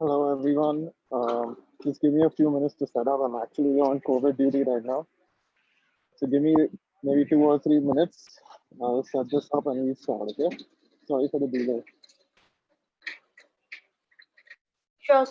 Hello everyone. Just give me a few minutes to set up. I'm actually on COVID duty right now. So give me maybe 2 or 3 minutes. I'll set this up and we start, okay? Sorry for the delay. Sure.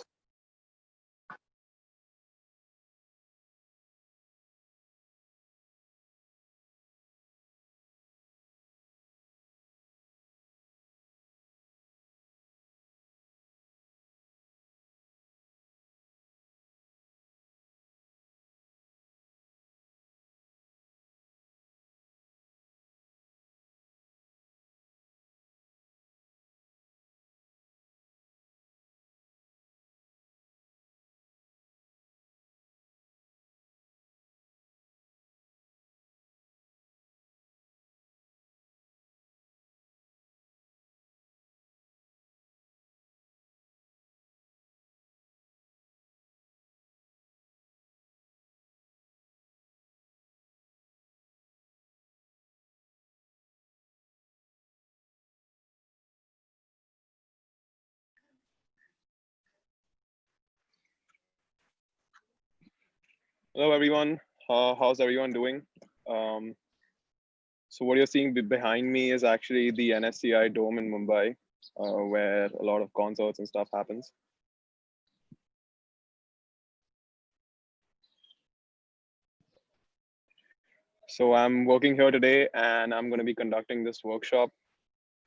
Hello, everyone. How's everyone doing? So what you're seeing behind me is actually the NSCI Dome in Mumbai, where a lot of concerts and stuff happens. So I'm working here today and I'm going to be conducting this workshop.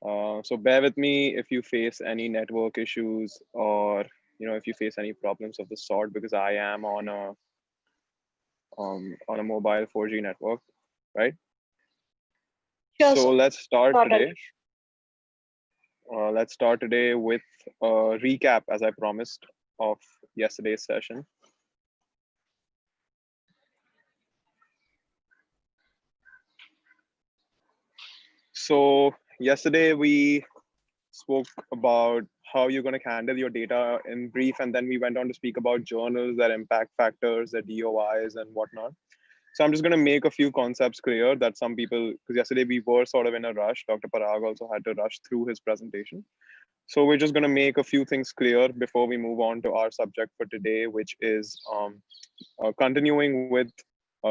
So bear with me if you face any network issues or if you face any problems of the sort, because I am on a mobile 4G network, right? Sure, So sir. let's start Not an today. issue. Let's start today with a recap, as I promised, of yesterday's session. So yesterday we spoke about how you're going to handle your data in brief, and then we went on to speak about journals, their impact factors, their DOIs and whatnot. So I'm just going to make a few concepts clear that some people, because yesterday we were sort of in a rush. Dr. Parag also had to rush through his presentation. So we're just going to make a few things clear before we move on to our subject for today, which is continuing with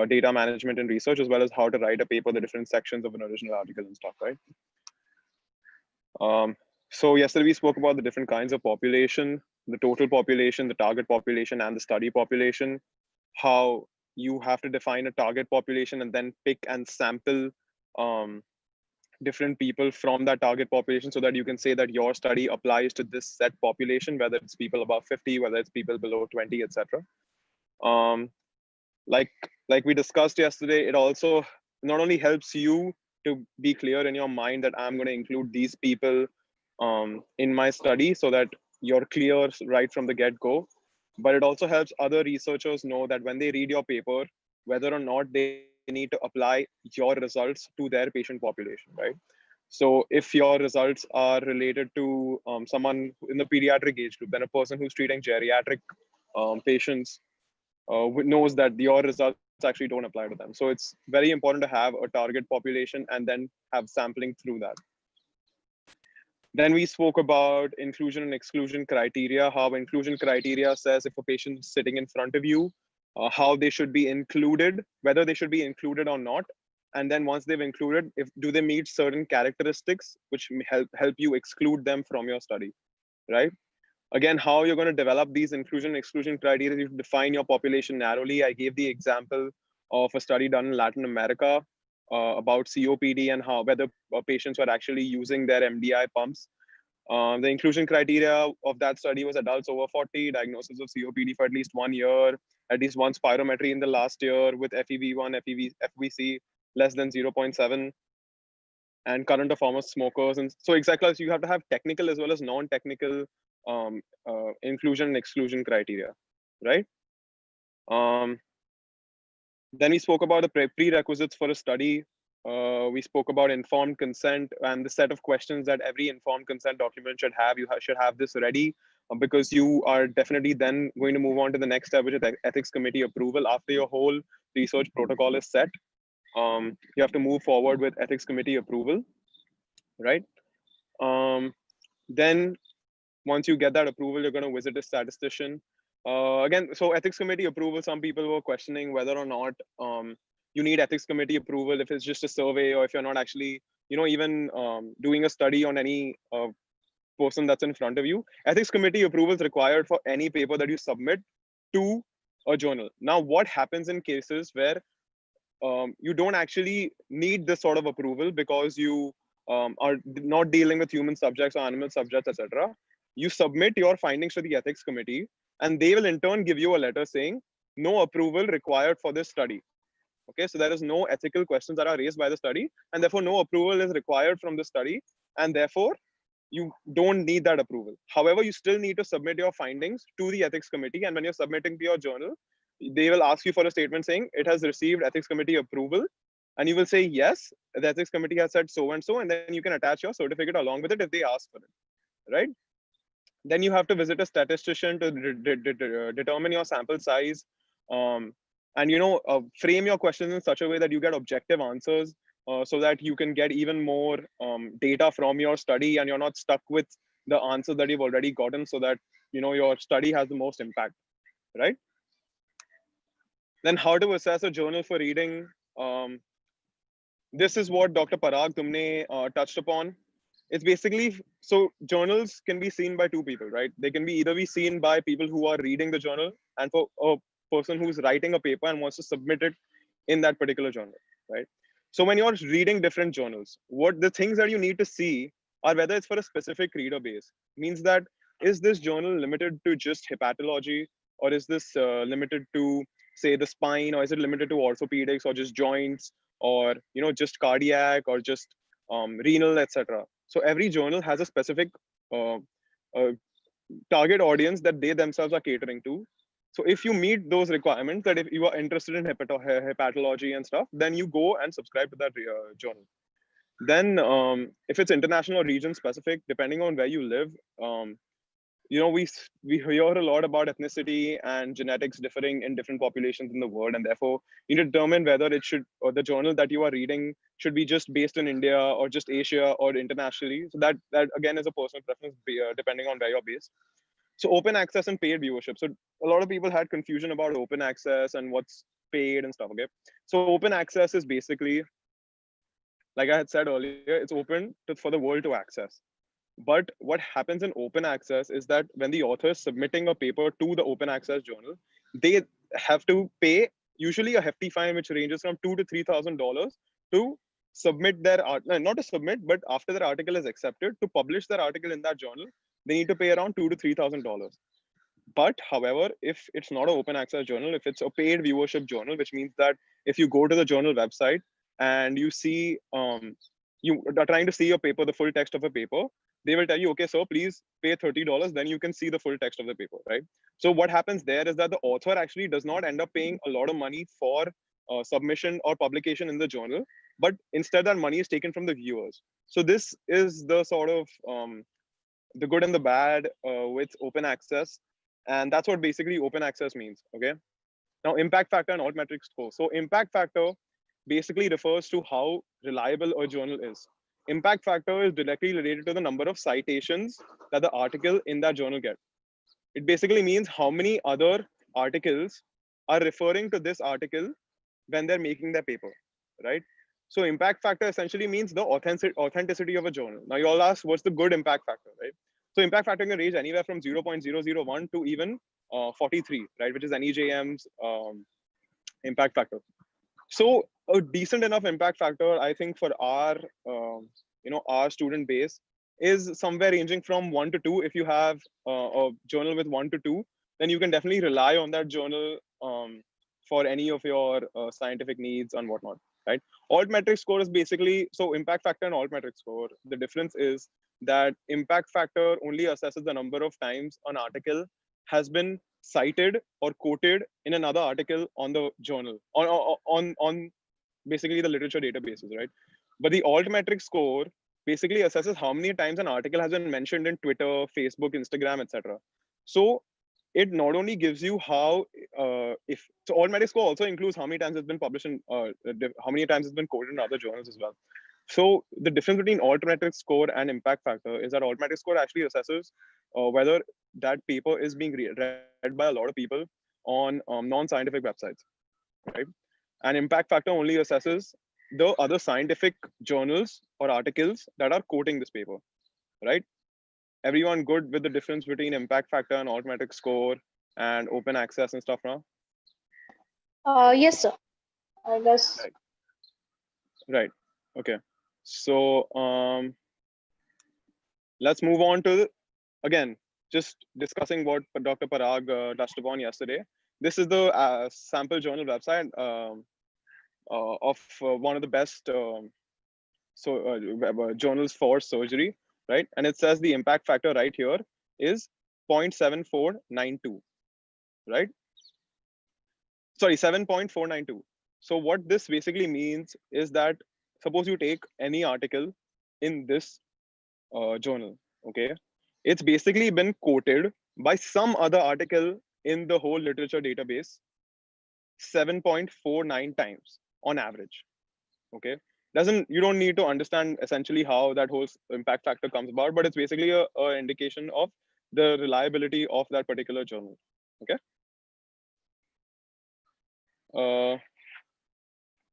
data management and research, as well as how to write a paper, the different sections of an original article and stuff, right? So yesterday we spoke about the different kinds of population, the total population, the target population, and the study population, how you have to define a target population and then pick and sample different people from that target population so that you can say that your study applies to this set population, whether it's people above 50, whether it's people below 20, etc. Like we discussed yesterday, it also not only helps you to be clear in your mind that I'm going to include these people in my study so that you're clear right from the get-go, but it also helps other researchers know that when they read your paper, whether or not they need to apply your results to their patient population, right? So if your results are related to someone in the pediatric age group, then a person who's treating geriatric patients knows that your results actually don't apply to them. So it's very important to have a target population and then have sampling through that. Then we spoke about inclusion and exclusion criteria, how inclusion criteria says if a patient is sitting in front of you, how they should be included, whether they should be included or not. And then once they've included, do they meet certain characteristics which help you exclude them from your study, right? Again, how you're going to develop these inclusion and exclusion criteria, you define your population narrowly. I gave the example of a study done in Latin America about COPD and how whether patients were actually using their MDI pumps. The inclusion criteria of that study was adults over 40, diagnosis of COPD for at least 1 year, at least one spirometry in the last year with FEV1, FVC less than 0.7, and current or former smokers. And so exactly, as you have to have technical as well as non-technical inclusion and exclusion criteria, right? Then we spoke about the prerequisites for a study. We spoke about informed consent and the set of questions that every informed consent document should have. You should have this ready because you are definitely then going to move on to the next step, which is ethics committee approval. After your whole research protocol is set, you have to move forward with ethics committee approval, right? Then once you get that approval, you're going to visit a statistician. Again, so ethics committee approval, some people were questioning whether or not you need ethics committee approval if it's just a survey, or if you're not actually, even doing a study on any person that's in front of you. Ethics committee approval is required for any paper that you submit to a journal. Now, what happens in cases where you don't actually need this sort of approval because you are not dealing with human subjects or animal subjects, etc. You submit your findings to the ethics committee, and they will in turn give you a letter saying no approval required for this study. Okay, so there is no ethical questions that are raised by the study, and therefore no approval is required from the study, and therefore you don't need that approval. However, you still need to submit your findings to the ethics committee, and when you're submitting to your journal, they will ask you for a statement saying it has received ethics committee approval, and you will say yes, the ethics committee has said so and so, and then you can attach your certificate along with it if they ask for it, right? Then you have to visit a statistician to determine your sample size, and frame your questions in such a way that you get objective answers, so that you can get even more data from your study, and you're not stuck with the answers that you've already gotten, so that your study has the most impact, right? Then how to assess a journal for reading. This is what Dr. Parag Tumne touched upon. It's basically, so journals can be seen by two people, right? They can be either be seen by people who are reading the journal, and for a person who's writing a paper and wants to submit it in that particular journal, right? So when you're reading different journals, what the things that you need to see are whether it's for a specific reader base. Means that, is this journal limited to just hepatology, or is this limited to, say, the spine, or is it limited to orthopedics, or just joints, or just cardiac, or just renal, etc. So every journal has a specific uh, uh, target audience that they themselves are catering to. So if you meet those requirements, that if you are interested in hepatology and stuff, then you go and subscribe to that journal. Then if it's international or region specific, depending on where you live, we hear a lot about ethnicity and genetics differing in different populations in the world, and therefore you need to determine whether it should, or the journal that you are reading should be just based in India, or just Asia, or internationally. So that again is a personal preference, depending on where you're based. So open access and paid viewership. So a lot of people had confusion about open access and what's paid and stuff. Okay, so open access is basically, like I had said earlier, it's open for the world to access. But what happens in open access is that when the author is submitting a paper to the open access journal, they have to pay usually a hefty fine, which ranges from $2,000 to $3,000 to submit their art, not to submit, but after their article is accepted, to publish their article in that journal, they need to pay around $2,000 to $3,000. But however, if it's not an open access journal, if it's a paid viewership journal, which means that if you go to the journal website and you see, you are trying to see your paper, the full text of a paper, they will tell you, okay, so please pay $30, then you can see the full text of the paper, right? So what happens there is that the author actually does not end up paying a lot of money for submission or publication in the journal, but instead that money is taken from the viewers. So this is the sort of the good and the bad with open access, and that's what basically open access means. Okay, now impact factor and altmetric score. So impact factor basically refers to how reliable a journal is. Impact factor is directly related to the number of citations that the article in that journal get. It basically means how many other articles are referring to this article when they're making their paper, right? So impact factor essentially means the authenticity of a journal. Now you all ask, what's the good impact factor, right? So impact factor can range anywhere from 0.001 to even 43, right? Which is NEJM's impact factor. So a decent enough impact factor, I think, for our our student base is somewhere ranging from 1 to 2. If you have a journal with 1 to 2, then you can definitely rely on that journal for any of your scientific needs and whatnot, right? Altmetric score is basically, so impact factor and altmetric score, the difference is that impact factor only assesses the number of times an article has been cited or quoted in another article on the journal, on basically the literature databases, right? But the altmetric score basically assesses how many times an article has been mentioned in Twitter, Facebook, Instagram, etc. So it not only gives you how if so altmetric score also includes how many times it's been published in how many times it's been quoted in other journals as well. So the difference between altmetric score and impact factor is that altmetric score actually assesses whether that paper is being read by a lot of people on non-scientific websites, right? And impact factor only assesses the other scientific journals or articles that are quoting this paper, right? Everyone good with the difference between impact factor and altmetric score and open access and stuff now? Yes, sir. I guess. Right. Right. Okay. So let's move on to again just discussing what Dr. Parag touched upon yesterday. This is the sample journal website of one of the best journals for surgery, right? And it says the impact factor right here is 0.7492, right? Sorry, 7.492. So what this basically means is that suppose you take any article in this journal, okay? It's basically been quoted by some other article in the whole literature database 7.49 times on average, okay? You don't need to understand essentially how that whole impact factor comes about, but it's basically a indication of the reliability of that particular journal, okay?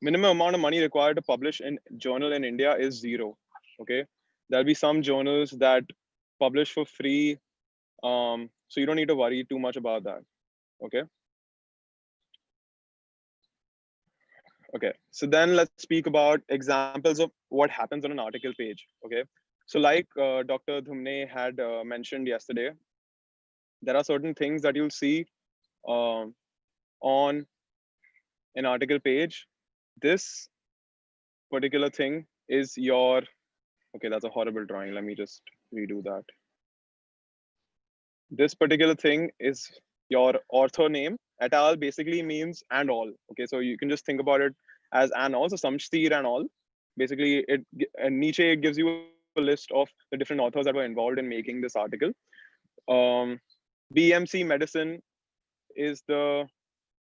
Minimum amount of money required to publish in journal in India is 0, okay? There'll be some journals that publish for free, so you don't need to worry too much about that, okay? Okay, so then let's speak about examples of what happens on an article page, okay? So like Dr. Dhumne had mentioned yesterday, there are certain things that you'll see on an article page. This particular thing is your, okay, that's a horrible drawing. Let me just redo that. This particular thing is your author name. Et al basically means and all. Okay, so you can just think about it as and all. So samshtir and all. Basically, Nietzsche gives you a list of the different authors that were involved in making this article. BMC Medicine is the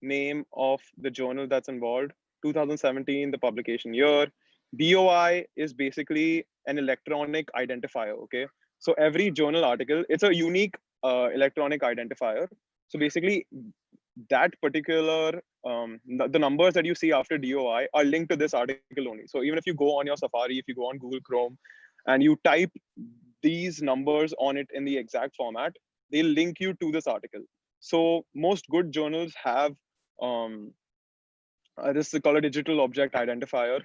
name of the journal that's involved. 2017, the publication year. BOI is basically an electronic identifier. Okay, so every journal article, it's a unique electronic identifier. So basically, that particular the numbers that you see after DOI are linked to this article only. So even if you go on your Safari, if you go on Google Chrome, and you type these numbers on it in the exact format, they'll link you to this article. So most good journals have this is called a digital object identifier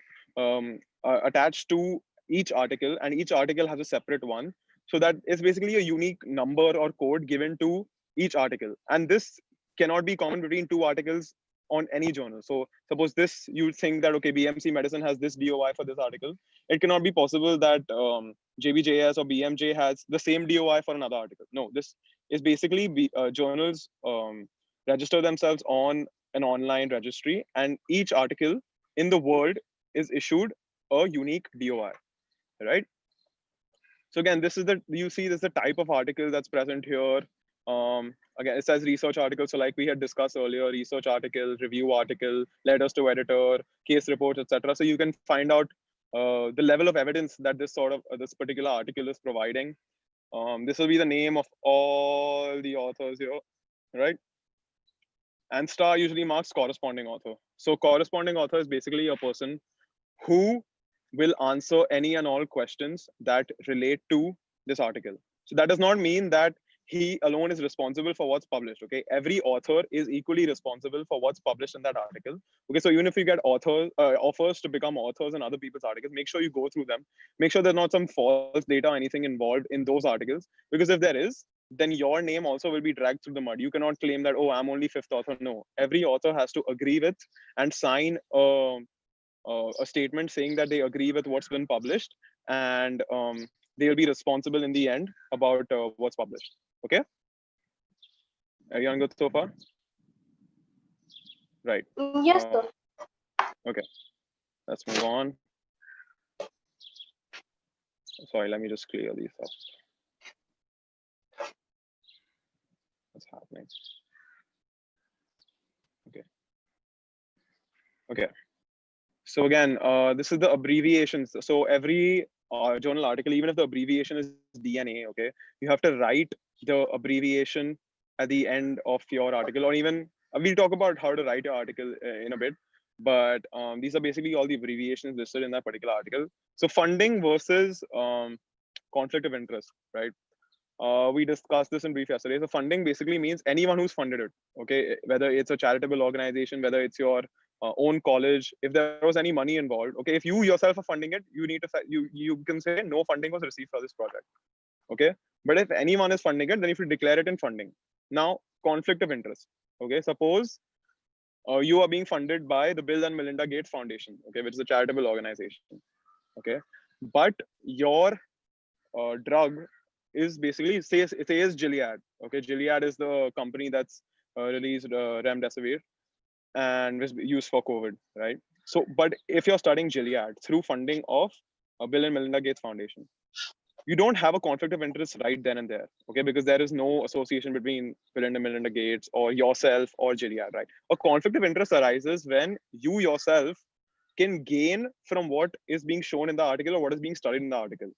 attached to each article, and each article has a separate one. So that is basically a unique number or code given to each article. And this cannot be common between two articles on any journal. So suppose this, you think that, okay, BMC Medicine has this DOI for this article. It cannot be possible that JBJS or BMJ has the same DOI for another article. No, this is basically journals register themselves on an online registry, and each article in the world is issued a unique DOI, right? So again, this is you see this is the type of article that's present here. Again, it says research article. So like we had discussed earlier, research article, review article, letters to editor, case reports, etc. So you can find out the level of evidence that this particular article is providing. This will be the name of all the authors here, right? And star usually marks corresponding author. So corresponding author is basically a person who will answer any and all questions that relate to this article. So that does not mean that he alone is responsible for what's published. Okay, every author is equally responsible for what's published in that article. Okay, so even if you get offers to become authors in other people's articles, make sure you go through them. Make sure there's not some false data or anything involved in those articles, because if there is, then your name also will be dragged through the mud. You cannot claim that, oh, I'm only fifth author. No, every author has to agree with and sign a statement saying that they agree with what's been published, and they'll be responsible in the end about what's published. Okay, everyone good so far? Right. Yes, sir. Okay. let's move on. Sorry, let me just clear these up. What's happening? Okay. So again, this is the abbreviations. So every journal article, even if the abbreviation is DNA, okay, you have to write the abbreviation at the end of your article, or even we'll talk about how to write your article in a bit. But these are basically all the abbreviations listed in that particular article. So funding versus conflict of interest, right? We discussed this in brief yesterday. So funding basically means anyone who's funded it, okay, whether it's a charitable organization, whether it's your own college. If there was any money involved, okay, if you yourself are funding it, you need to you can say no funding was received for this project, okay. But if anyone is funding it, then you should declare it in funding. Now, conflict of interest, okay. Suppose you are being funded by the Bill and Melinda Gates Foundation, okay, which is a charitable organization, okay, but your drug is basically says Gilead. Okay, Gilead is the company that's released remdesivir and was used for COVID, right? So, but if you're studying Gilead through funding of Bill and Melinda Gates Foundation, you don't have a conflict of interest right then and there, okay? Because there is no association between Bill and Melinda Gates or yourself or Gilead, right? A conflict of interest arises when you yourself can gain from what is being shown in the article or what is being studied in the article.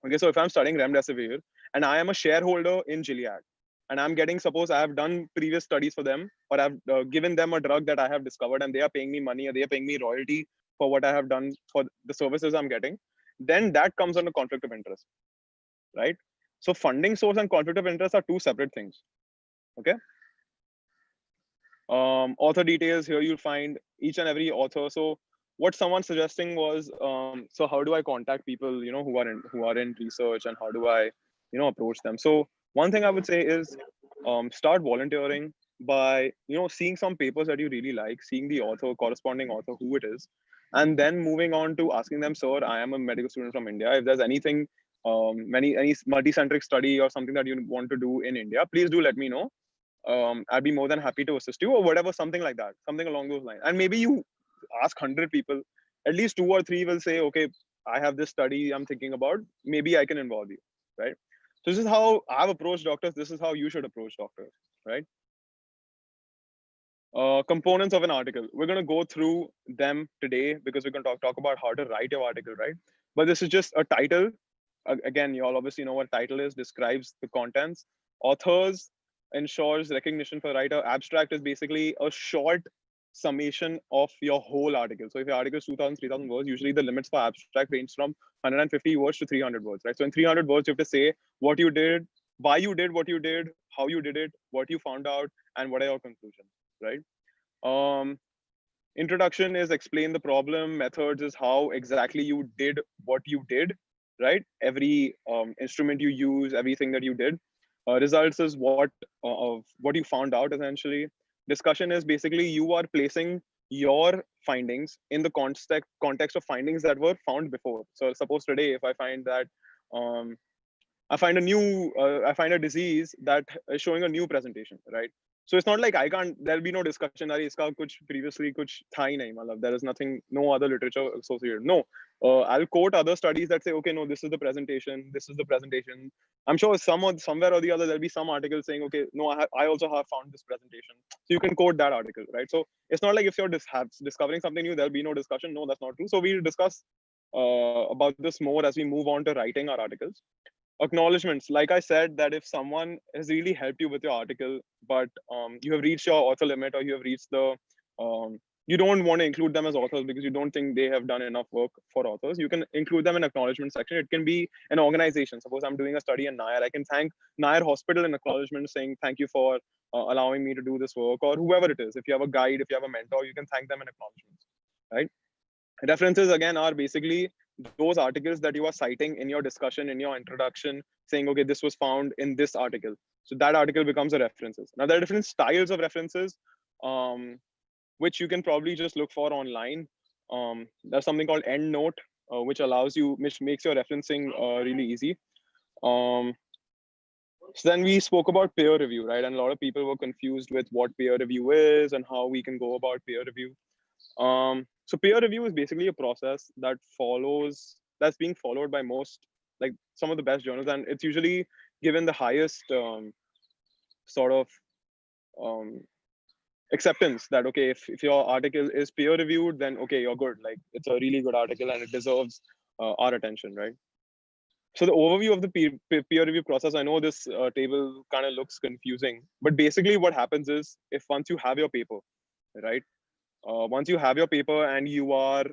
Okay, so if I'm studying remdesivir and I am a shareholder in Gilead, and I'm getting, suppose I have done previous studies for them, or I've given them a drug that I have discovered, and they are paying me money, or they are paying me royalty for what I have done for the services I'm getting, then that comes under conflict of interest, right? So funding source and conflict of interest are two separate things. Okay. Author details, here you'll find each and every author. So what someone suggesting was, so how do I contact people, who are in research, and how do I, approach them? So one thing I would say is, start volunteering by, seeing some papers that you really like, seeing the author, corresponding author, who it is, and then moving on to asking them, sir, I am a medical student from India. If there's anything, any multi-centric study or something that you want to do in India, please do let me know. I'd be more than happy to assist you, or whatever, something like that, something along those lines. And maybe you ask 100 people, at least 2 or 3 will say, okay, I have this study I'm thinking about, maybe I can involve you, right? So this is how I've approached doctors. This is how you should approach doctors, right? Components of an article, we're going to go through them today because we're going to talk about how to write your article, right? But this is just a title. Again, you all obviously know what title is, describes the contents. Authors ensures recognition for writer. Abstract is basically a short summation of your whole article. So if your article is 2,000, 3,000 words, usually the limits for abstract range from 150 words to 300 words, right? So in 300 words, you have to say what you did, why you did what you did, how you did it, what you found out, and what are your conclusions, right? Introduction is explain the problem. Methods is how exactly you did what you did, right? Every instrument you use, everything that you did. Results is what of what you found out essentially. Discussion is basically you are placing your findings in the context of findings that were found before. So suppose today, if I find that I find a disease that is showing a new presentation, right? So it's not like there'll be no discussion that iska kuch previously kuch tha hi nahi, matlab, there is nothing, no other literature associated. No, I'll quote other studies that say, okay, no, this is the presentation. I'm sure somewhere or the other, there'll be some article saying, okay, no, I also have found this presentation. So you can quote that article, right? So it's not like if you're discovering something new, there'll be no discussion. No, that's not true. So we'll discuss about this more as we move on to writing our articles. Acknowledgements, like I said, that if someone has really helped you with your article, but you have reached your author limit, or you have reached the you don't want to include them as authors because you don't think they have done enough work for authors, you can include them in acknowledgement section. It can be an organization. Suppose I'm doing a study in Nair, I can thank Nair Hospital in acknowledgement, saying thank you for allowing me to do this work, or whoever it is. If you have a guide, if you have a mentor, you can thank them in acknowledgements, right? References again are basically those articles that you are citing in your discussion, in your introduction, saying, okay, this was found in this article. So that article becomes a references. Now there are different styles of references, which you can probably just look for online. There's something called EndNote, which makes your referencing really easy. So then we spoke about peer review, right? And a lot of people were confused with what peer review is and how we can go about peer review. So peer review is basically a process that's being followed by most, like some of the best journals, and it's usually given the highest sort of um, acceptance that okay, if your article is peer reviewed, then okay, you're good. Like it's a really good article and it deserves our attention, right? So the overview of the peer review process, I know this table kind of looks confusing, but basically what happens is if once you have your paper, right? Once you have your paper and you are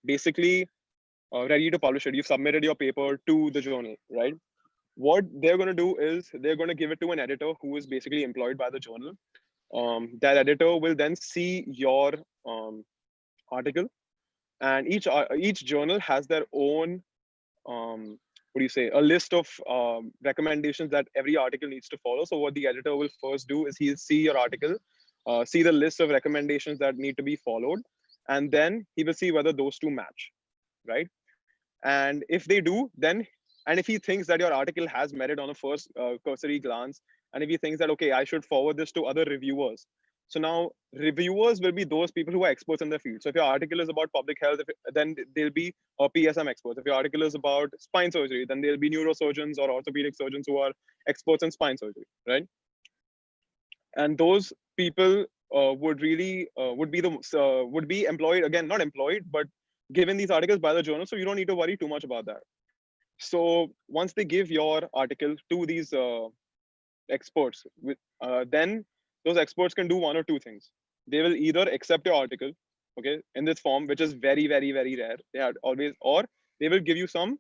basically ready to publish it, you've submitted your paper to the journal, right? What they're going to do is they're going to give it to an editor who is basically employed by the journal. That editor will then see your article, and each journal has their own what do you say, a list of recommendations that every article needs to follow. So what the editor will first do is he'll see your article, see the list of recommendations that need to be followed, and then he will see whether those two match, right? And if they do, then, and if he thinks that your article has merit on a first cursory glance, and if he thinks that okay, I should forward this to other reviewers. So now reviewers will be those people who are experts in their field. So if your article is about public health, then they'll be PSM experts. If your article is about spine surgery, then there'll be neurosurgeons or orthopedic surgeons who are experts in spine surgery, right? And those people would really would be employed, again not employed, but given these articles by the journal, so you don't need to worry too much about that. So once they give your article to these experts, then those experts can do one or two things. They will either accept your article, okay, in this form, which is very, very, very rare. They had always, or they will give you some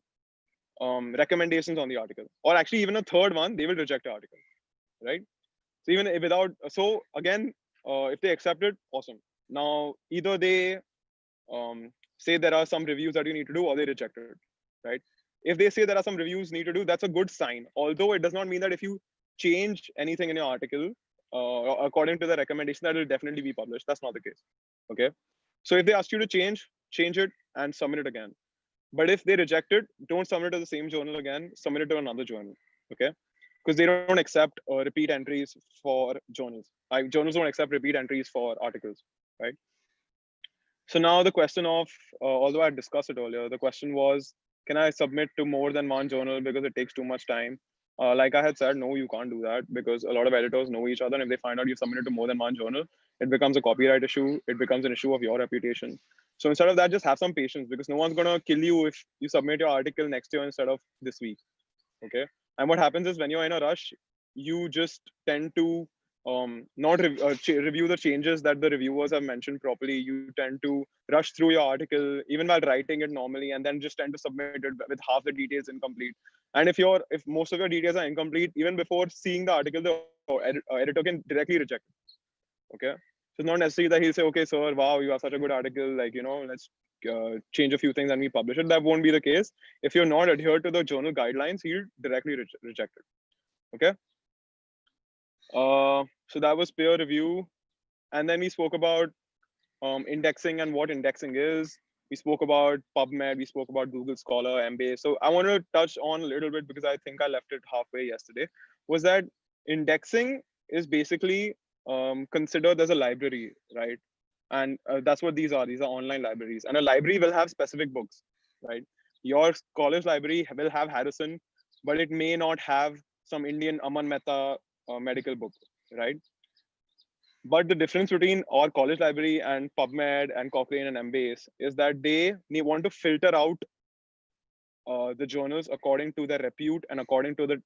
recommendations on the article, or actually even a third one, they will reject your article, right? So even without, so again, if they accept it, awesome. Now either they say there are some reviews that you need to do, or they reject it, right? If they say there are some reviews need to do, that's a good sign. Although it does not mean that if you change anything in your article according to the recommendation, that will definitely be published. That's not the case. Okay. So if they ask you to change it and submit it again. But if they reject it, don't submit it to the same journal again. Submit it to another journal. Okay. Because they don't accept repeat entries for journals. Journals don't accept repeat entries for articles, right? So now the question of, although I discussed it earlier, the question was, can I submit to more than one journal because it takes too much time? Like I had said, no, you can't do that because a lot of editors know each other. And if they find out you've submitted to more than one journal, it becomes a copyright issue. It becomes an issue of your reputation. So instead of that, just have some patience because no one's going to kill you if you submit your article next year instead of this week. Okay. And what happens is when you're in a rush, you just tend to not review the changes that the reviewers have mentioned properly. You tend to rush through your article even while writing it normally, and then just tend to submit it with half the details incomplete. And if most of your details are incomplete, even before seeing the article, the editor can directly reject it. Okay. So it's not necessary that he'll say, okay, sir, wow, you have such a good article, like, let's change a few things and we publish it. That won't be the case. If you're not adhered to the journal guidelines, he'll directly reject it. Okay. So that was peer review. And then we spoke about indexing and what indexing is. We spoke about PubMed, we spoke about Google Scholar, Embase. So I want to touch on a little bit because I think I left it halfway yesterday, was that indexing is basically considered as a library, right? And that's what these are. These are online libraries. And a library will have specific books, right? Your college library will have Harrison, but it may not have some Indian Aman Mehta medical book, right? But the difference between our college library and PubMed and Cochrane and Embase is that they want to filter out the journals according to their repute and according to the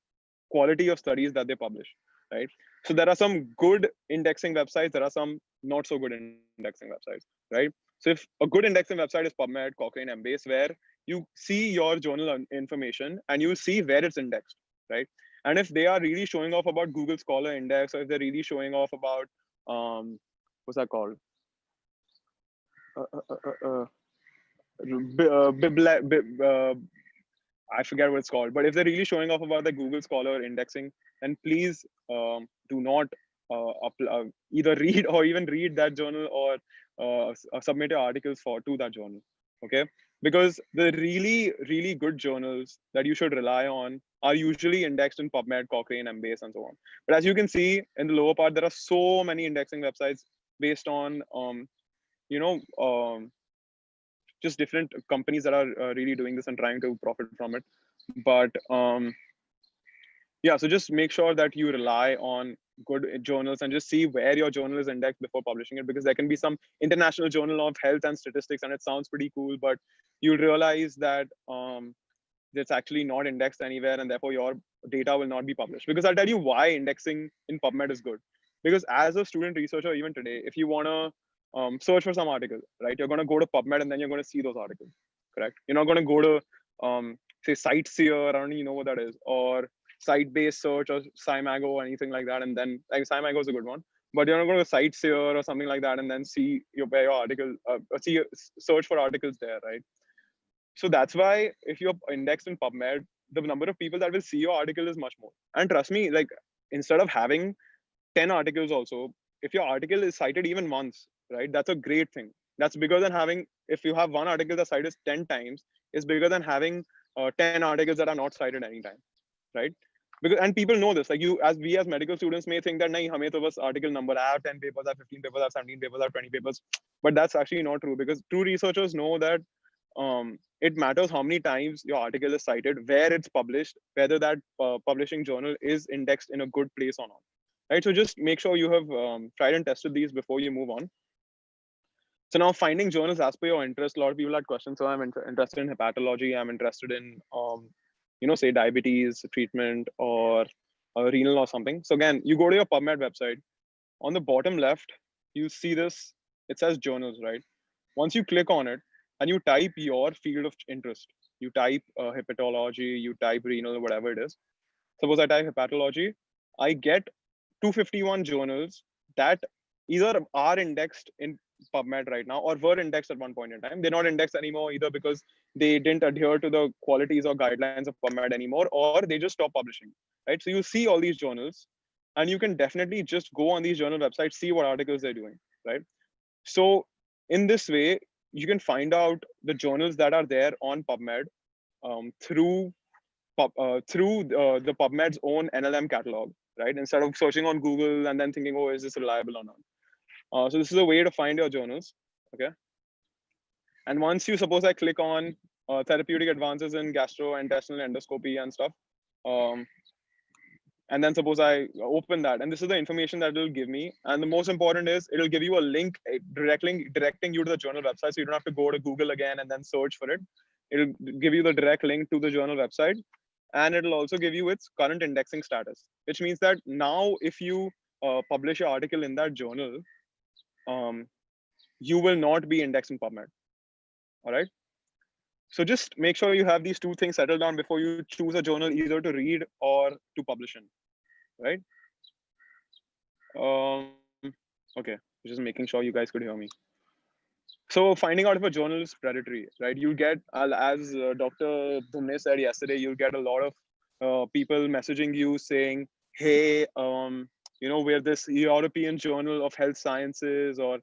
quality of studies that they publish, right? So there are some good indexing websites, there are some not so good indexing websites, right? So if a good indexing website is PubMed, Cochrane, Embase, where you see your journal information and you see where it's indexed, right? And if they are really showing off about Google Scholar Index, or if they're really showing off about what's that called? I forget what it's called, but if they're really showing off about the Google Scholar indexing, then please do not either read or even read that journal or submit your articles to that journal. Okay, because the really, really good journals that you should rely on are usually indexed in PubMed, Cochrane, Embase, and so on. But as you can see in the lower part, there are so many indexing websites based on just different companies that are really doing this and trying to profit from it. But yeah, so just make sure that you rely on good journals and just see where your journal is indexed before publishing it, because there can be some international journal of health and statistics and it sounds pretty cool, but you'll realize that it's actually not indexed anywhere, and therefore your data will not be published. Because I'll tell you why indexing in PubMed is good. Because as a student researcher, even today, if you want to search for some article, right, you're going to go to PubMed and then you're going to see those articles, correct? You're not going to go to say Sightseer, I don't even know what that is, or site-based search or Scimago or anything like that, and then like Scimago is a good one, but you're not going to Sightseer or something like that and then see your article, search for articles there, right? So that's why if you're indexed in PubMed, the number of people that will see your article is much more. And trust me, like instead of having 10 articles also, if your article is cited even once, right, that's a great thing. That's bigger than having, if you have one article that cited 10 times, is bigger than having 10 articles that are not cited anytime, right? Because, and people know this, like we as medical students may think that nahi, hame to bas article number, I have 10 papers, I have 15 papers, I have 17 papers, I have 20 papers. But that's actually not true, because true researchers know that it matters how many times your article is cited, where it's published, whether that publishing journal is indexed in a good place or not, right? So just make sure you have tried and tested these before you move on. So now finding journals as per your interest, a lot of people had questions. So I'm interested in hepatology, I'm interested in say diabetes treatment or renal or something. So again, you go to your PubMed website. On the bottom left, you see this, it says journals, right? Once you click on it and you type your field of interest, you type hepatology, you type renal, whatever it is. Suppose I type hepatology, I get 251 journals that either are indexed in PubMed right now or were indexed at one point in time. They're not indexed anymore either because they didn't adhere to the qualities or guidelines of PubMed anymore, or they just stopped publishing, right? So you see all these journals and you can definitely just go on these journal websites, see what articles they're doing, right? So in this way, you can find out the journals that are there on PubMed through the PubMed's own NLM catalog, right? Instead of searching on Google and then thinking, oh, is this reliable or not? So this is a way to find your journals, okay? And once you suppose I click on therapeutic advances in gastrointestinal endoscopy and stuff, and then suppose I open that, and this is the information that it'll give me. And the most important is it'll give you a link directing you to the journal website, so you don't have to go to Google again and then search for it. It'll give you the direct link to the journal website, and it'll also give you its current indexing status, which means that now if you publish your article in that journal, you will not be indexed in PubMed. All right. So just make sure you have these two things settled down before you choose a journal either to read or to publish in, right? Okay, just making sure you guys could hear me. So finding out if a journal is predatory, right? You get, as Dr. Dhumne said yesterday, you'll get a lot of people messaging you saying, hey, we're this European Journal of Health Sciences or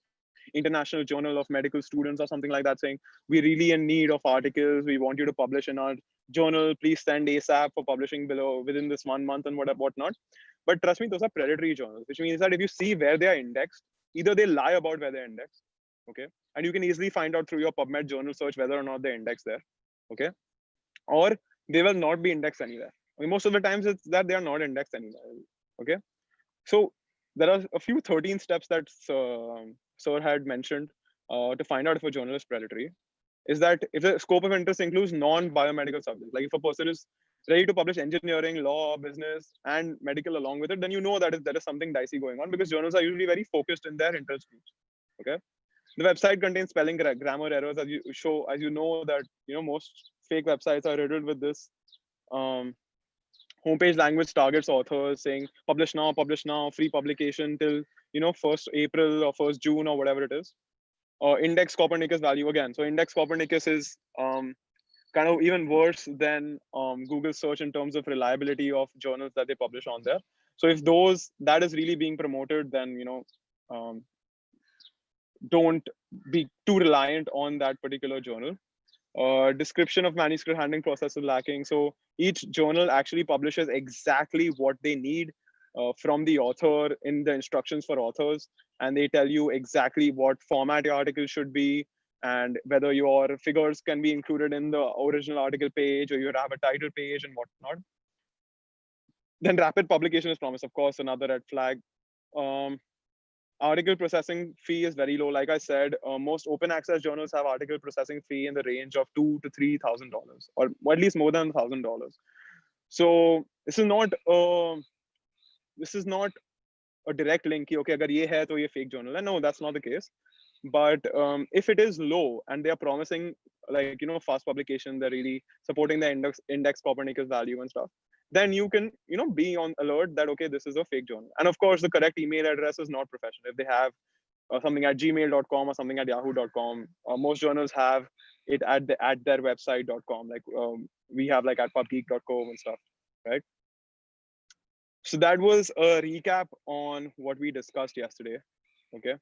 International Journal of Medical Students or something like that, saying, we're really in need of articles. We want you to publish in our journal. Please send ASAP for publishing within this 1 month and whatnot. But trust me, those are predatory journals, which means that if you see where they are indexed, either they lie about where they're indexed, okay? And you can easily find out through your PubMed journal search whether or not they're indexed there, okay? Or they will not be indexed anywhere. I mean, most of the times it's that they are not indexed anywhere, okay? So there are a few 13 steps that Sir had mentioned to find out if a journal is predatory. Is that if the scope of interest includes non-biomedical subjects, like if a person is ready to publish engineering, law, business, and medical along with it, then you know that there is something dicey going on, because journals are usually very focused in their interest groups. Okay, the website contains spelling grammar errors, as you know that most fake websites are riddled with this. Homepage language targets authors saying publish now, free publication till 1st April or 1st June or whatever it is. Index Copernicus value again. So index Copernicus is kind of even worse than Google search in terms of reliability of journals that they publish on there. So if that is really being promoted, then don't be too reliant on that particular journal. Description of manuscript handling process is lacking. So each journal actually publishes exactly what they need from the author in the instructions for authors, and they tell you exactly what format your article should be, and whether your figures can be included in the original article page, or you have a title page and whatnot. Then rapid publication is promised, of course, another red flag. Article processing fee is very low. Like I said, most open access journals have article processing fee in the range of $2,000 to $3,000, or at least more than $1,000. So this is not a direct link. Okay, agar ye hai to ye fake journal. And no, that's not the case. But if it is low and they are promising, like, fast publication, they're really supporting the index Copernicus value and stuff, then you can, be on alert that, okay, this is a fake journal. And of course, the correct email address is not professional. If they have something at gmail.com or something at yahoo.com, most journals have it at their website.com. Like we have like at pubgeek.com and stuff, right? So that was a recap on what we discussed yesterday. Okay.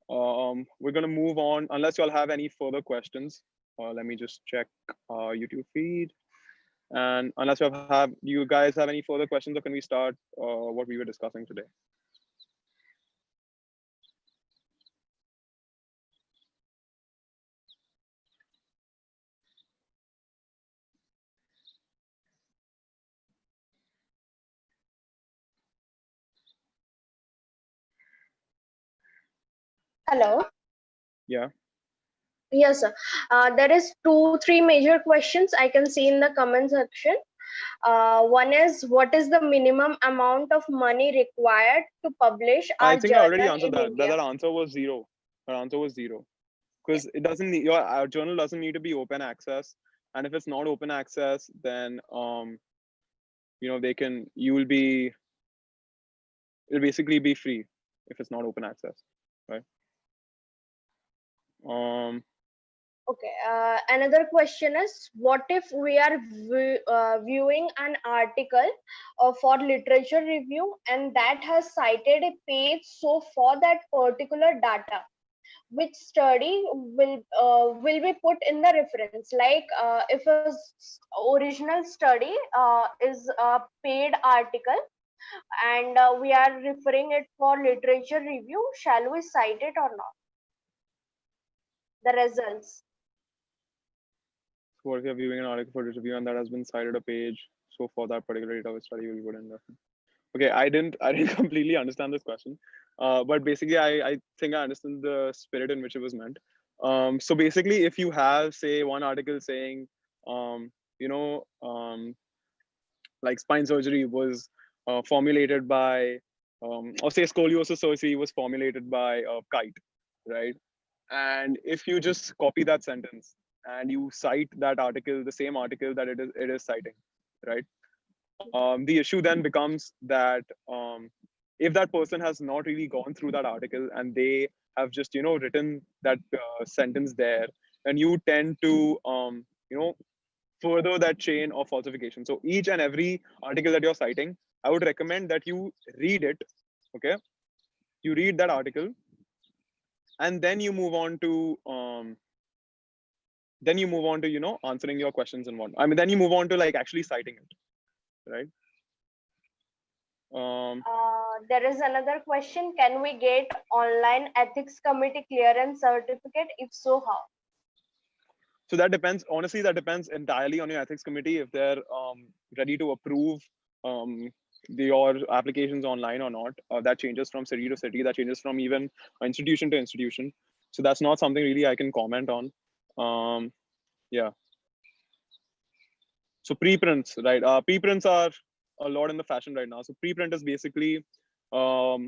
We're gonna move on unless y'all have any further questions. Let me just check YouTube feed. And unless do you guys have any further questions, or can we start what we were discussing today? Hello. Yeah. Yes, sir. There is 2-3 major questions I can see in the comment section. One is, what is the minimum amount of money required to publish our I think I already journal answered in that. India? That answer was zero. Our answer was zero, because it doesn't need, our journal doesn't need to be open access. And if it's not open access, then it'll basically be free if it's not open access, right? Okay. Another question is, what if we are viewing an article for literature review and that has cited a page? So for that particular data, which study will be put in the reference? Like if a original study is a paid article and we are referring it for literature review, shall we cite it or not? The results. So what if you're viewing an article for review and that has been cited a page? So for that particular database study, will go in there. Okay, I didn't completely understand this question, but basically, I think I understand the spirit in which it was meant. So basically, if you have, say, one article saying, you know, like spine surgery was formulated by, or say scoliosis surgery was formulated by a kite, right? And if you just copy that sentence and you cite that article, the same article that it is citing, right? The issue then becomes that if that person has not really gone through that article and they have just written that sentence there, then you tend to further that chain of falsification. So each and every article that you're citing, I would recommend that you read it. Okay, you read that article, and then you move on to answering your questions and what. I mean, then you move on to like actually citing it, right? There is another question. Can we get online ethics committee clearance certificate? If so, how? So that depends. Honestly, that depends entirely on your ethics committee if they're ready to approve your applications online or not. That changes from city to city. That changes from even institution to institution. So that's not something really I can comment on. Yeah. So preprints, right? Preprints are a lot in the fashion right now. So preprint is basically a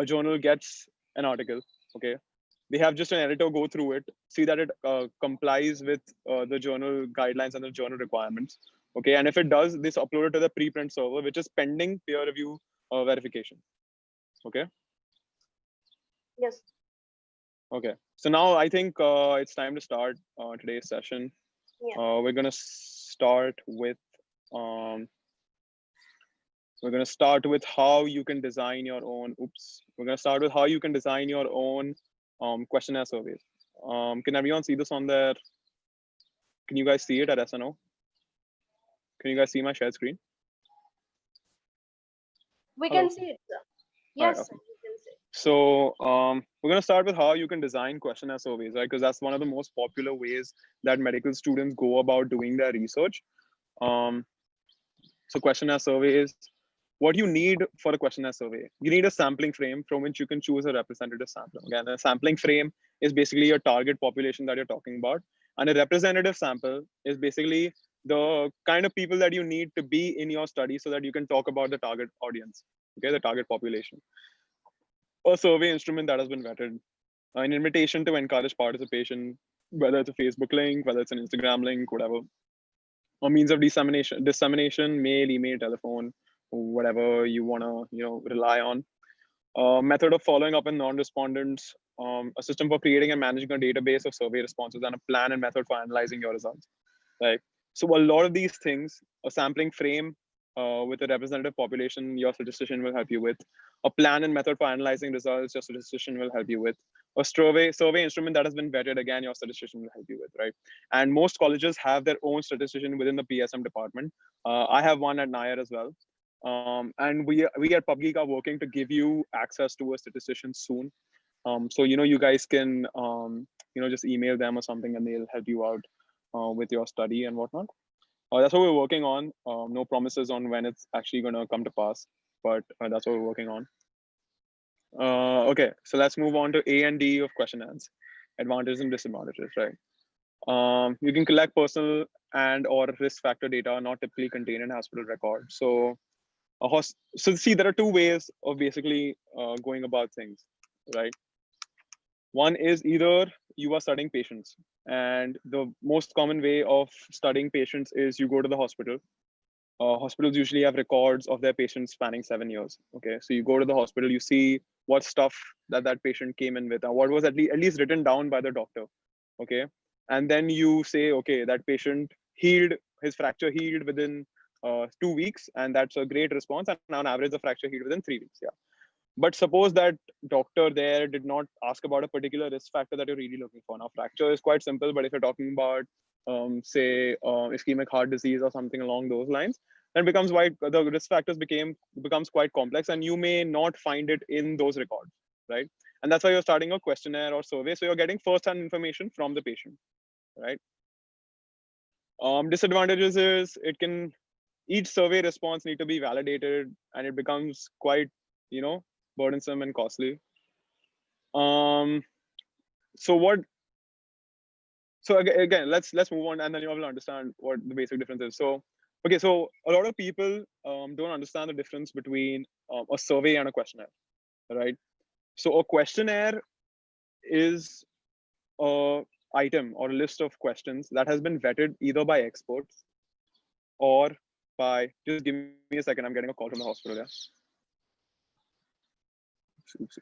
journal gets an article. Okay, they have just an editor go through it, see that it complies with the journal guidelines and the journal requirements. Okay, and if it does, this upload it to the preprint server, which is pending peer review verification. Okay. Yes. Okay. So now I think it's time to start today's session. Yeah. We're gonna start with how you can design your own. We're gonna start with how you can design your own questionnaire surveys. Can everyone see this on there? Can you guys see it at SNO? Can you guys see my share screen? We Hello. can see it, sir. All right. Yes, sir, Okay. you can see. So we're gonna start with how you can design questionnaire surveys, right? Because that's one of the most popular ways that medical students go about doing their research. Um, so questionnaire survey is what you need for a questionnaire survey. You need a sampling frame from which you can choose a representative sample. Again, a sampling frame is basically your target population that you're talking about, and a representative sample is basically the kind of people that you need to be in your study so that you can talk about the target audience, okay, the target population. A survey instrument that has been vetted, an invitation to encourage participation, whether it's a Facebook link, whether it's an Instagram link, whatever, or means of dissemination, mail, email, telephone, whatever you want to rely on. Method of following up in non-respondents, a system for creating and managing a database of survey responses, and a plan and method for analyzing your results. Right. So a lot of these things, a sampling frame with a representative population, your statistician will help you with. A plan and method for analyzing results, your statistician will help you with. A survey instrument that has been vetted, again, your statistician will help you with, right? And most colleges have their own statistician within the PSM department. I have one at Nair as well. And we at PubGeek are working to give you access to a statistician soon. So you guys can just email them or something, and they'll help you out with your study and whatnot. That's what we're working on. No promises on when it's actually going to come to pass, but that's what we're working on. Okay, so let's move on to A and D of questionnaires, advantages and disadvantages, right? You can collect personal and or risk factor data not typically contained in hospital records. So see, there are two ways of basically going about things, right? One is either you are studying patients, and the most common way of studying patients is you go to the hospital. Hospitals usually have records of their patients spanning 7 years. Okay, so you go to the hospital, you see what stuff that patient came in with, and what was at least written down by the doctor. Okay, and then you say, okay, that patient healed, his fracture healed within 2 weeks, and that's a great response. And on average, the fracture healed within 3 weeks. Yeah. But suppose that doctor there did not ask about a particular risk factor that you're really looking for. Now, fracture is quite simple, but if you're talking about, say, ischemic heart disease or something along those lines, then becomes the risk factors becomes quite complex, and you may not find it in those records, right? And that's why you're starting a questionnaire or survey, so you're getting first-hand information from the patient, right? Disadvantages is each survey response need to be validated, and it becomes quite, burdensome and costly. Um, so what? So again, let's move on, and then you all will understand what the basic difference is. So, okay, so a lot of people don't understand the difference between a survey and a questionnaire, right? So a questionnaire is a item or a list of questions that has been vetted either by experts or by. Just give me a second. I'm getting a call from the hospital. Yeah. Oops.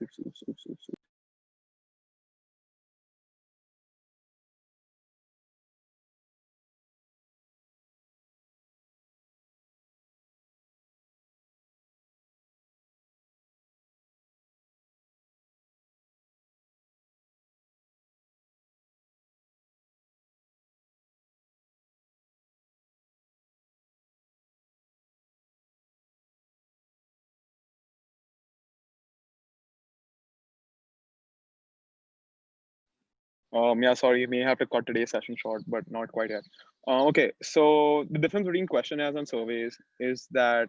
Yeah, sorry, you may have to cut today's session short, but not quite yet. Okay, so the difference between questionnaires and surveys is that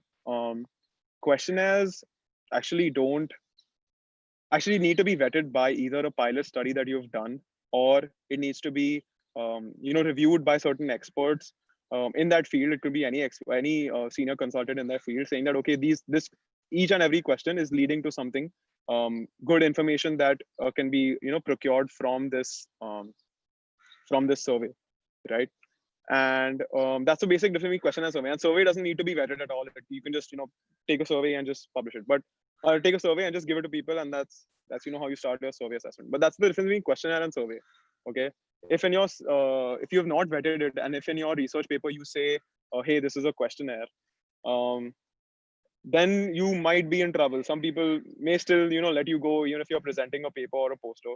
questionnaires actually don't actually need to be vetted by either a pilot study that you've done, or it needs to be reviewed by certain experts in that field. It could be any senior consultant in that field saying that, okay, this each and every question is leading to something good information that can be procured from this survey, right? And that's the basic difference between question and survey. And survey doesn't need to be vetted at all. You can just take a survey and just publish it. But take a survey and just give it to people, and that's how you start your survey assessment. But that's the difference between questionnaire and survey. Okay, if you have not vetted it, and if in your research paper you say, hey, this is a questionnaire, um, then you might be in trouble. Some people may still let you go even if you're presenting a paper or a poster.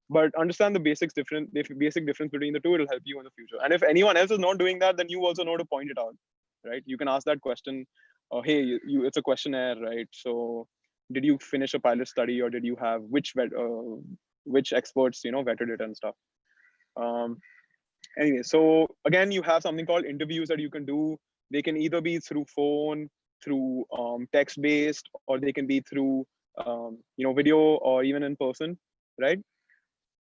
But understand the basic difference between the two. It'll help you in the future. And if anyone else is not doing that, then you also know to point it out, right? You can ask that question hey, it's a questionnaire, right? So did you finish a pilot study, or did you have which experts vetted it and stuff. um, Anyway, so again, you have something called interviews that you can do. They can either be through phone, through text based, or they can be through video, or even in person, right?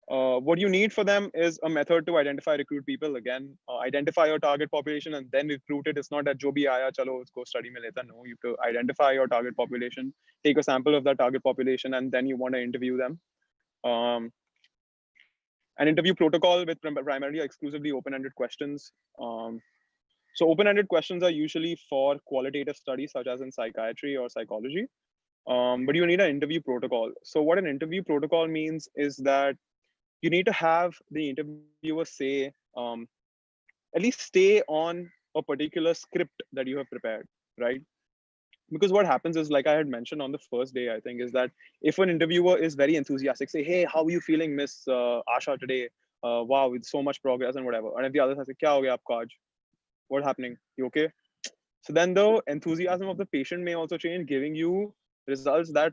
What you need for them is a method to identify, recruit people. Again, identify your target population and then recruit it. It's not that jo bhi aaya chalo usko study mein leta. No, you have to identify your target population, take a sample of that target population, and then you want to interview them. um, an interview protocol with primarily exclusively open-ended questions. So open-ended questions are usually for qualitative studies, such as in psychiatry or psychology. But you need an interview protocol. So what an interview protocol means is that you need to have the interviewer say, at least stay on a particular script that you have prepared, right? Because what happens is, like I had mentioned on the first day, I think, is that if an interviewer is very enthusiastic, say, hey, how are you feeling, Miss Asha, today? Wow, with so much progress and whatever. And if the other says, kya ho gaya aapko aaj? What's happening? You okay? So then the enthusiasm of the patient may also change, giving you results that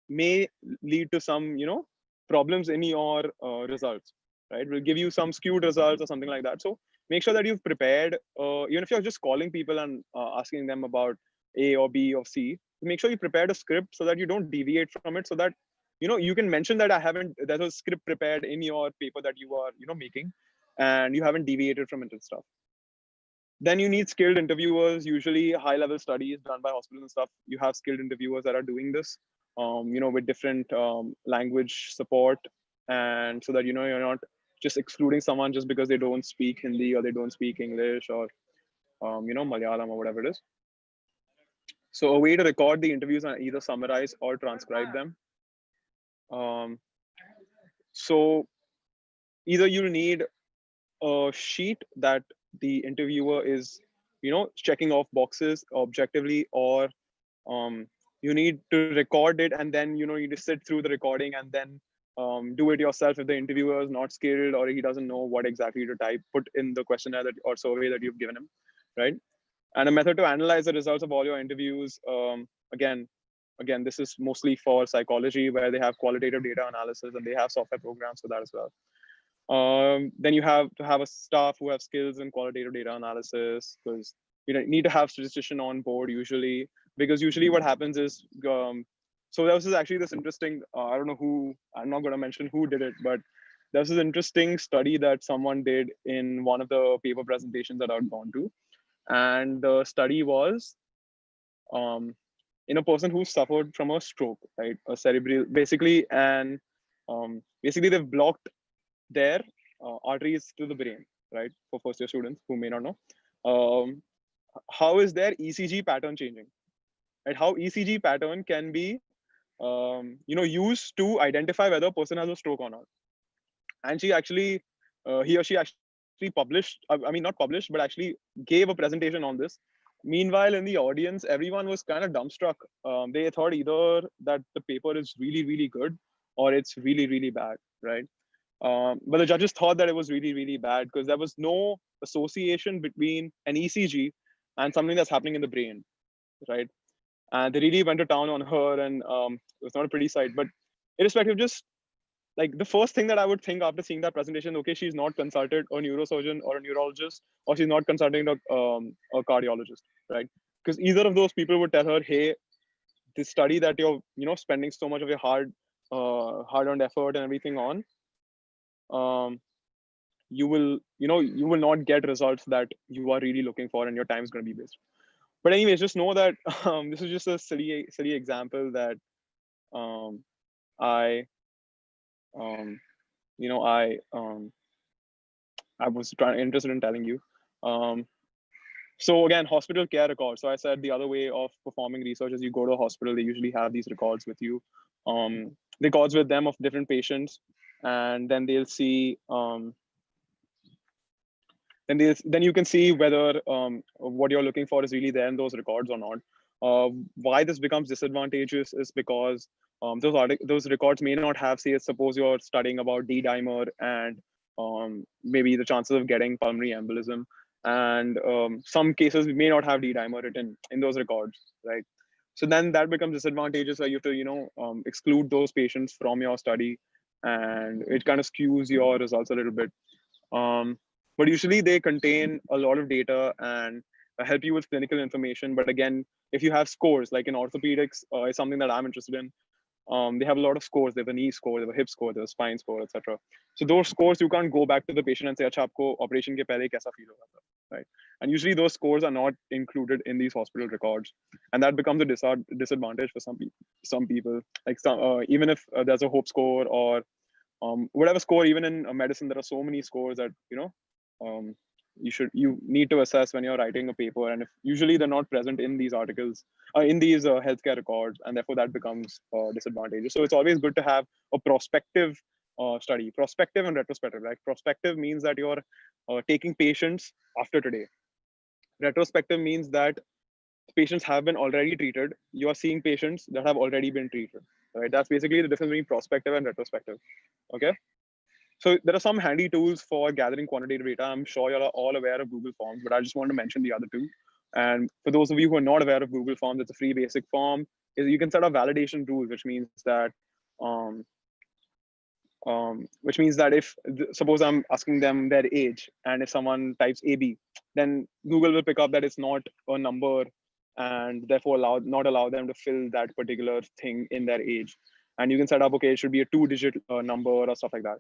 may lead to some, problems in your results, right? Will give you some skewed results or something like that. So make sure that you've prepared, even if you're just calling people and asking them about A or B or C, make sure you prepared a script so that you don't deviate from it, so that, you can mention that there's a script prepared in your paper that you are, making, and you haven't deviated from it and stuff. Then you need skilled interviewers, usually high level studies done by hospitals and stuff. You have skilled interviewers that are doing this, with different language support. And so that, you're not just excluding someone just because they don't speak Hindi or they don't speak English or, Malayalam or whatever it is. So a way to record the interviews and either summarize or transcribe them. Um, so either you need a sheet that the interviewer is, checking off boxes objectively, or you need to record it, and then, you just sit through the recording and then do it yourself if the interviewer is not skilled or he doesn't know what exactly to type, put in the questionnaire or survey that you've given him, right? And a method to analyze the results of all your interviews. Again, this is mostly for psychology, where they have qualitative data analysis and they have software programs for that as well. Then you have to have a staff who have skills in qualitative data analysis, because you need to have statistician on board usually, because usually what happens is, so there was actually this interesting, I don't know who, I'm not going to mention who did it, but there's this interesting study that someone did in one of the paper presentations that I've gone to. And the study was in a person who suffered from a stroke, right? A cerebral, basically, and basically they've blocked their arteries to the brain, right? For first year students who may not know, how is their ECG pattern changing, right? How ECG pattern can be, used to identify whether a person has a stroke or not. And she actually, he or she actually published, I mean, not published, but actually gave a presentation on this. Meanwhile, in the audience, everyone was kind of dumbstruck. They thought either that the paper is really, really good or it's really, really bad, right? But the judges thought that it was really, really bad because there was no association between an ECG and something that's happening in the brain, right? And they really went to town on her, and it was not a pretty sight. But irrespective, just like the first thing that I would think after seeing that presentation, okay, she's not consulted a neurosurgeon or a neurologist, or she's not consulting a cardiologist, right? Because either of those people would tell her, hey, this study that you're, spending so much of your hard-earned effort and everything on, you will, you will not get results that you are really looking for, and your time is going to be wasted. But anyways, just know that this is just a silly example that I um, you know I was interested in telling you. So again, hospital care records. So I said the other way of performing research is you go to a hospital, they usually have these records with you, records with them of different patients, and then they'll see then you can see whether what you're looking for is really there in those records or not. Why this becomes disadvantageous is because those records may not have, say, suppose you're studying about D dimer and maybe the chances of getting pulmonary embolism, and some cases may not have D-dimer written in those records, right? So then that becomes disadvantageous where you have to, exclude those patients from your study, and it kind of skews your results a little bit. But usually they contain a lot of data and help you with clinical information. But again, if you have scores, like in orthopedics, is something that I'm interested in. They have a lot of scores. They have a knee score, they have a hip score, they have a spine score, etc. So those scores, you can't go back to the patient and say, "Acha, aapko operation ke pehle kaisa feel ho raha tha?" Right? And usually those scores are not included in these hospital records, and that becomes a disadvantage for some people. Like even if there's a hope score or whatever score, even in medicine, there are so many scores that um, you need to assess when you're writing a paper, and if usually they're not present in these articles, in these healthcare records, and therefore that becomes disadvantageous. So it's always good to have a prospective study, prospective and retrospective. Right? Prospective means that you're taking patients after today. Retrospective means that patients have been already treated. You are seeing patients that have already been treated. Right? That's basically the difference between prospective and retrospective. Okay. So there are some handy tools for gathering quantitative data. I'm sure you're all aware of Google Forms, but I just want to mention the other two. And for those of you who are not aware of Google Forms, it's a free basic form. You can set up validation rules, which means that um, if suppose I'm asking them their age, and if someone types AB, then Google will pick up that it's not a number, and therefore not allow them to fill that particular thing in their age. And you can set up, okay, it should be a 2-digit number or stuff like that.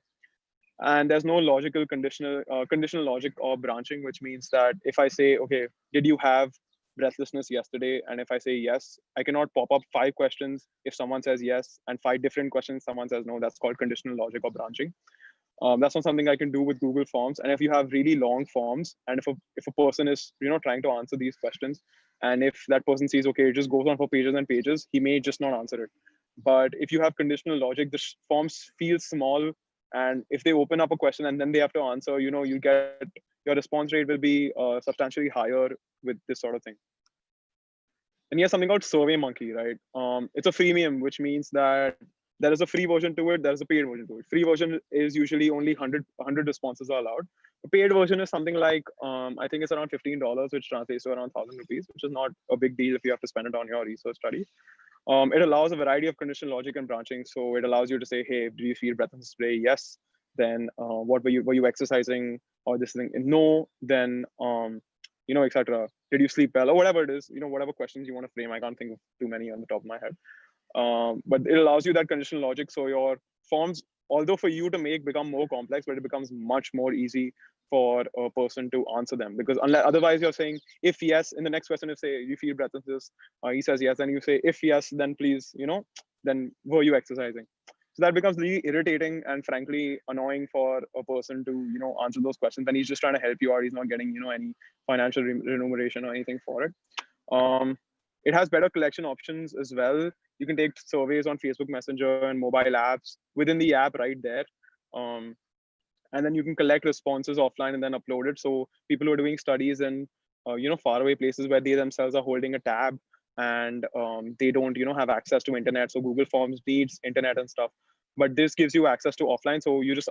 And there's no logical conditional logic or branching, which means that if I say, okay, did you have breathlessness yesterday, and if I say yes, I cannot pop up 5 questions if someone says yes, and 5 different questions someone says no. That's called conditional logic or branching. That's not something I can do with Google Forms. And if you have really long forms, and if a person is trying to answer these questions, and if that person sees, okay, it just goes on for pages and pages, he may just not answer it. But if you have conditional logic, the forms feel small, and if they open up a question and then they have to answer, you get your response rate will be substantially higher with this sort of thing. And he has something called SurveyMonkey, right? It's a freemium, which means that there is a free version to it, there is a paid version to it. Free version is usually only 100 responses are allowed. The paid version is something like I think it's around $15, which translates to around 1,000 rupees, which is not a big deal if you have to spend it on your research study. It allows a variety of conditional logic and branching. So it allows you to say, hey, do you feel breathlessness today? Yes. Then what were you exercising or this thing? No. Then etc. Did you sleep well or whatever it is? Whatever questions you want to frame. I can't think of too many on the top of my head. But it allows you that conditional logic. So your forms, although for you to make, become more complex, but it becomes much more easy for a person to answer them. Because otherwise you're saying, if yes, in the next question, if say you feel breathlessness, he says yes, and you say, if yes, then please, then were you exercising? So that becomes really irritating and frankly annoying for a person to, answer those questions. And he's just trying to help you out. He's not getting, any financial remuneration or anything for it. It has better collection options as well. You can take surveys on Facebook Messenger and mobile apps within the app right there. And then you can collect responses offline and then upload it. So people who are doing studies in, faraway places where they themselves are holding a tab and they don't, have access to internet. So Google Forms needs internet and stuff. But this gives you access to offline. So you just,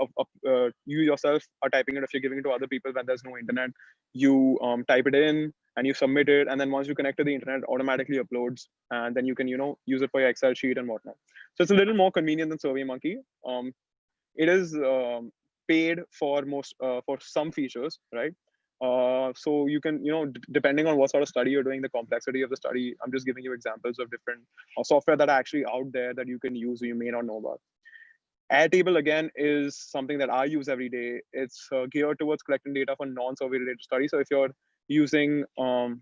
you yourself are typing it. If you're giving it to other people when there's no internet, you type it in and you submit it. And then once you connect to the internet, it automatically uploads. And then you can, use it for your Excel sheet and whatnot. So it's a little more convenient than SurveyMonkey. It is paid for for some features, right? So you can, depending on what sort of study you're doing, the complexity of the study, I'm just giving you examples of different software that are actually out there that you can use or you may not know about. Airtable, again, is something that I use every day. It's geared towards collecting data for non-survey related studies. So if you're using the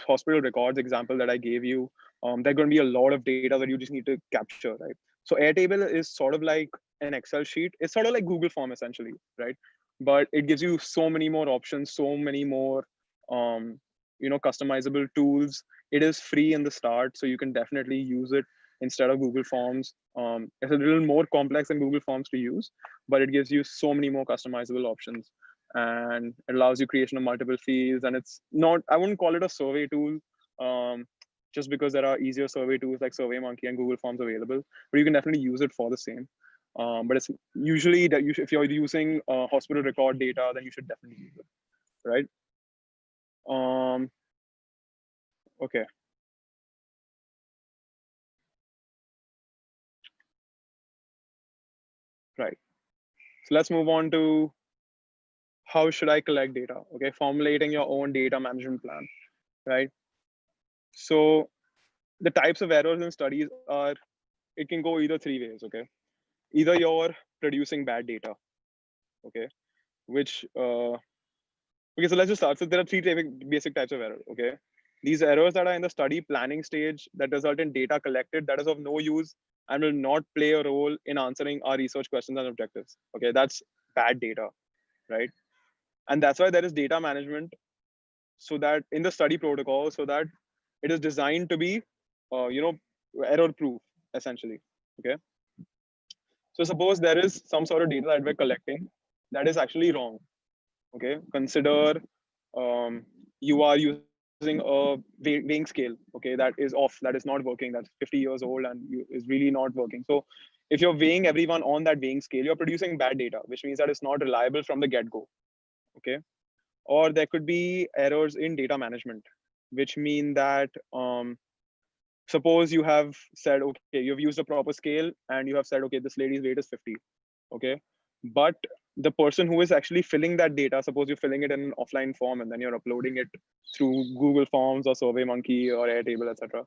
hospital records example that I gave you, there's going to be a lot of data that you just need to capture, right? So Airtable is sort of like an Excel sheet. It's sort of like Google Form essentially, right? But it gives you so many more options, so many more, customizable tools. It is free in the start, so you can definitely use it instead of Google Forms. It's a little more complex than Google Forms to use, but it gives you so many more customizable options. And it allows you creation of multiple fields. And it's not, I wouldn't call it a survey tool, just because there are easier survey tools like SurveyMonkey and Google Forms available, but you can definitely use it for the same. But it's usually that if you're using hospital record data, then you should definitely use it, right? Okay. Right. So let's move on to how should I collect data? Okay, formulating your own data management plan, right? So the types of errors in studies are, it can go either three ways, okay? Either you're producing bad data, okay, which okay, so let's just start. So there are three basic types of error, okay? These errors that are in the study planning stage that result in data collected that is of no use and will not play a role in answering our research questions and objectives. Okay, that's bad data, right? And that's why there is data management, so that in the study protocol, so that it is designed to be, error proof, essentially. Okay. So suppose there is some sort of data that we're collecting that is actually wrong. Okay. Consider you are using a weighing scale, okay, that is off, that is not working, that's 50 years old and is really not working. So if you're weighing everyone on that weighing scale, you're producing bad data, which means that it's not reliable from the get-go. Okay. Or there could be errors in data management, which mean that suppose you have said, okay, you've used a proper scale and you have said, okay, this lady's weight is 50. Okay. But the person who is actually filling that data, suppose you're filling it in an offline form and then you're uploading it through Google Forms or SurveyMonkey or Airtable, etc.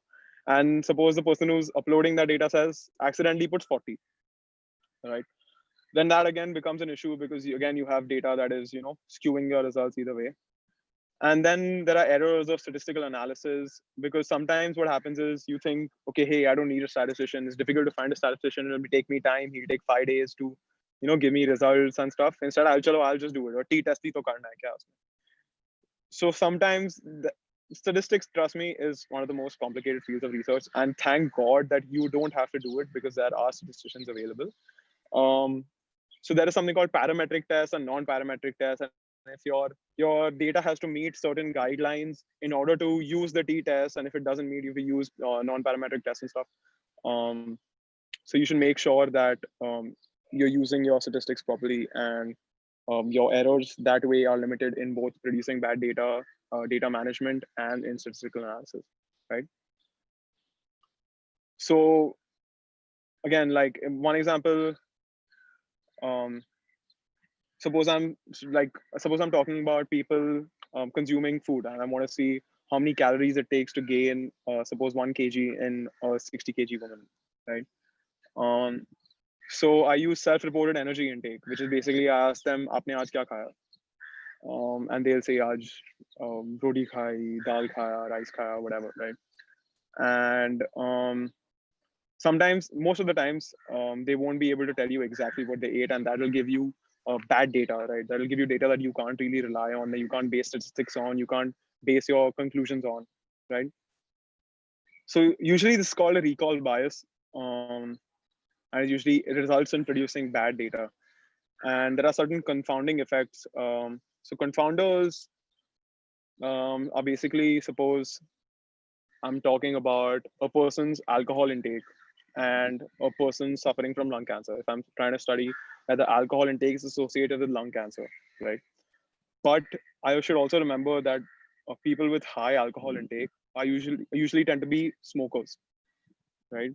And suppose the person who's uploading that data says accidentally puts 40, right? Then that again becomes an issue because again, you have data that is, skewing your results either way. And then there are errors of statistical analysis, because sometimes what happens is you think, okay, hey, I don't need a statistician, it's difficult to find a statistician, it'll take me time, he'll take 5 days to give me results and stuff. Instead, I'll just do it, or t-test hi to karna hai kya usme. So sometimes statistics, trust me, is one of the most complicated fields of research, and thank God that you don't have to do it, because there are statisticians available. So there is something called parametric tests and non-parametric tests, and if your data has to meet certain guidelines in order to use the t-test, and if it doesn't meet, you can use non-parametric tests and stuff. So you should make sure that you're using your statistics properly, and your errors that way are limited in both producing bad data, data management, and in statistical analysis, right? So again, like one example, suppose I'm talking about people consuming food, and I want to see how many calories it takes to gain suppose 1 kg in a 60 kg woman, right? um, so I use self-reported energy intake, which is basically I ask them aapne aaj kya khaya, and they'll say aaj roti khai, dal khaya, rice khaya, whatever, right? And sometimes, most of the times, they won't be able to tell you exactly what they ate, and that will give you bad data, right? That will give you data that you can't really rely on, that you can't base statistics on, you can't base your conclusions on, right? So usually this is called a recall bias, and usually it results in producing bad data. And there are certain confounding effects. So confounders are basically, suppose I'm talking about a person's alcohol intake and a person suffering from lung cancer. If I'm trying to study whether alcohol intake is associated with lung cancer, right? But I should also remember that people with high alcohol intake are usually tend to be smokers, right?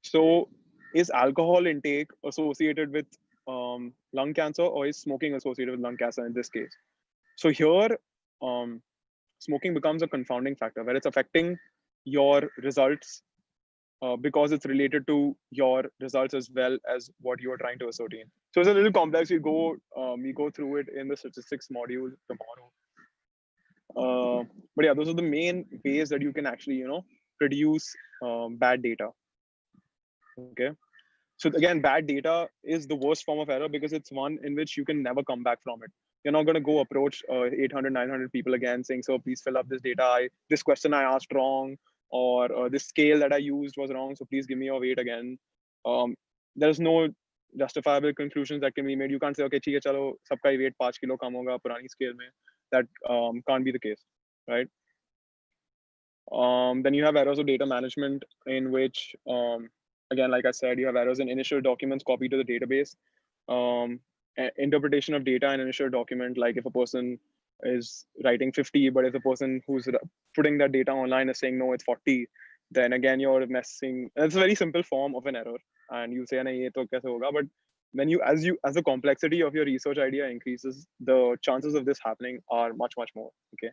So is alcohol intake associated with lung cancer, or is smoking associated with lung cancer in this case? So here, um, smoking becomes a confounding factor where it's affecting your results because it's related to your results as well as what you are trying to ascertain. So it's a little complex. We go through it in the statistics module tomorrow. But yeah, those are the main ways that you can actually, produce bad data. Okay. So again, bad data is the worst form of error because it's one in which you can never come back from it. You're not going to go approach 800, 900 people again saying, so please fill up this data. This question I asked wrong, or this scale that I used was wrong, so please give me your weight again. There's no justifiable conclusions that can be made. You can't say, okay, ठीक है, चलो सबका ही weight 5 kilo कम होगा पुरानी scale में. That can't be the case, right? Then you have errors of data management in which again, like I said, you have errors in initial documents copied to the database. Interpretation of data in initial document, like if a person is writing 50, but if the person who's putting that data online is saying, no, it's 40, then again, you're messing. It's a very simple form of an error. And you say, nahi, ye to kaise hoga? But when as the complexity of your research idea increases, the chances of this happening are much, much more. Okay.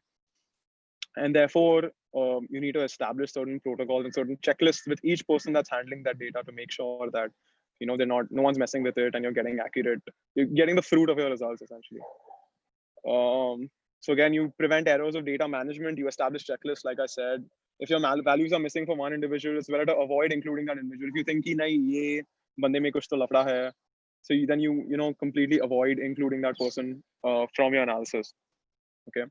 And therefore, you need to establish certain protocols and certain checklists with each person that's handling that data to make sure that no one's messing with it, and you're getting accurate. You're getting the fruit of your results essentially. So again, you prevent errors of data management. You establish checklists, like I said. If your values are missing for one individual, it's better to avoid including that individual. If you think ki nahi ye bande mein kuch to lafda hai, so then you completely avoid including that person from your analysis. Okay.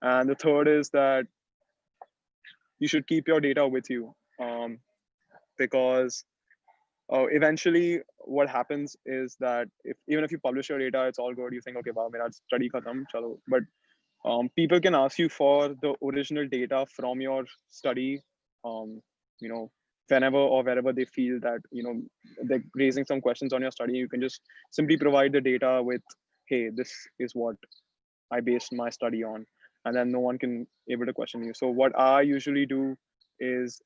And the third is that you should keep your data with you, because eventually what happens is that even if you publish your data, it's all good. You think, okay, wow, mera study khatam, chalo. But people can ask you for the original data from your study, whenever or wherever they feel that, they're raising some questions on your study. You can just simply provide the data with, hey, this is what I based my study on, and then no one can able to question you. So what I usually do is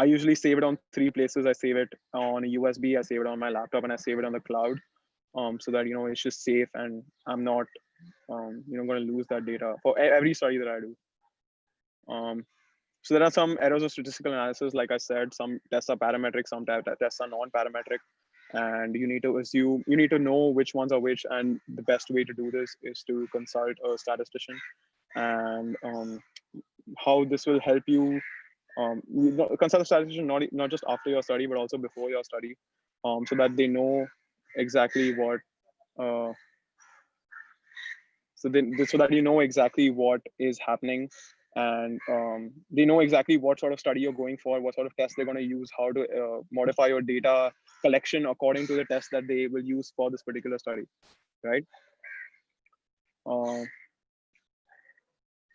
I usually save it on 3 places. I save it on a USB, I save it on my laptop, and I save it on the cloud, so that it's just safe, and I'm not going to lose that data for every study that I do. So there are some errors of statistical analysis. Like I said, some tests are parametric, some tests are non-parametric, and you need to know which ones are which. And the best way to do this is to consult a statistician, and how this will help you. Consult a statistician not just after your study, but also before your study, so that they know exactly what. So that you know exactly what is happening, and they know exactly what sort of study you're going for, what sort of test they're going to use, how to modify your data collection according to the test that they will use for this particular study, right?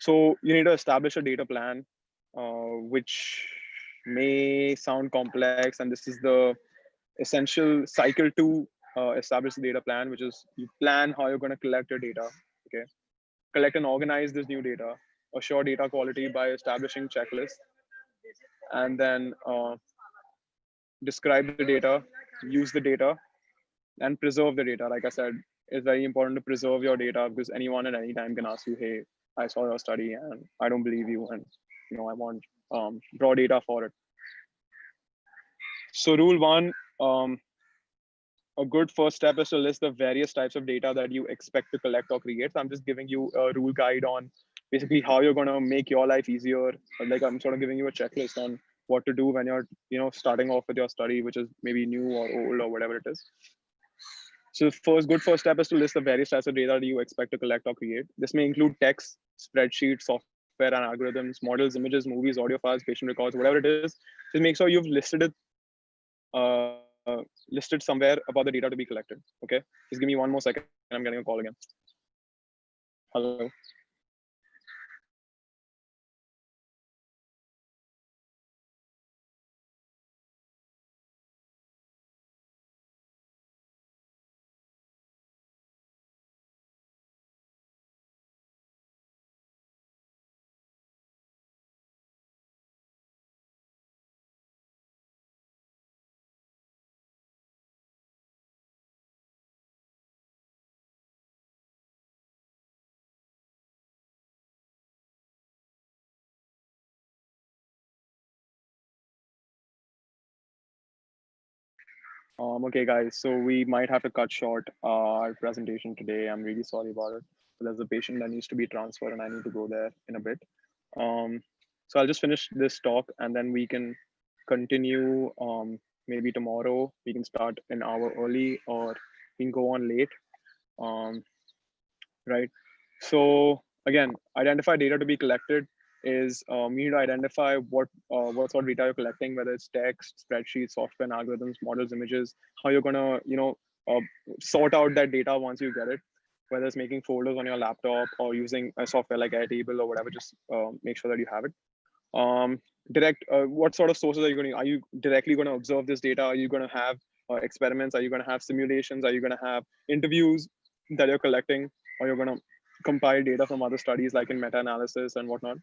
So you need to establish a data plan, which may sound complex, and this is the essential cycle to establish the data plan, which is you plan how you're going to collect your data. Okay, collect and organize this new data, assure data quality by establishing checklists, and then describe the data, use the data, and preserve the data. Like I said, it's very important to preserve your data, because anyone at any time can ask you, hey, I saw your study and I don't believe you, and I want raw data for it. So rule 1, a good first step is to list the various types of data that you expect to collect or create. So I'm just giving you a rule guide on basically how you're going to make your life easier. Like I'm sort of giving you a checklist on what to do when you're starting off with your study, which is maybe new or old or whatever it is. So good first step is to list the various types of data that you expect to collect or create. This may include text, spreadsheets, software and algorithms, models, images, movies, audio files, patient records, whatever it is. Just make sure you've listed it listed somewhere about the data to be collected. Okay, just give me 1 more second. I'm getting a call again. Hello. Okay, guys, so we might have to cut short our presentation today. I'm really sorry about it. But there's a patient that needs to be transferred, and I need to go there in a bit. So I'll just finish this talk, and then we can continue. Maybe tomorrow we can start an hour early, or we can go on late. Right. So again, identify data to be collected is you need to identify what sort of data you're collecting, whether it's text, spreadsheets, software and algorithms, models, images, how you're gonna sort out that data once you get it, whether it's making folders on your laptop or using a software like Airtable or whatever. Just make sure that you have it. Direct, what sort of sources are you going to, are you directly going to observe this data? Are you going to have experiments? Are you going to have simulations? Are you going to have interviews that you're collecting? Or you're going to compile data from other studies like in meta-analysis and whatnot?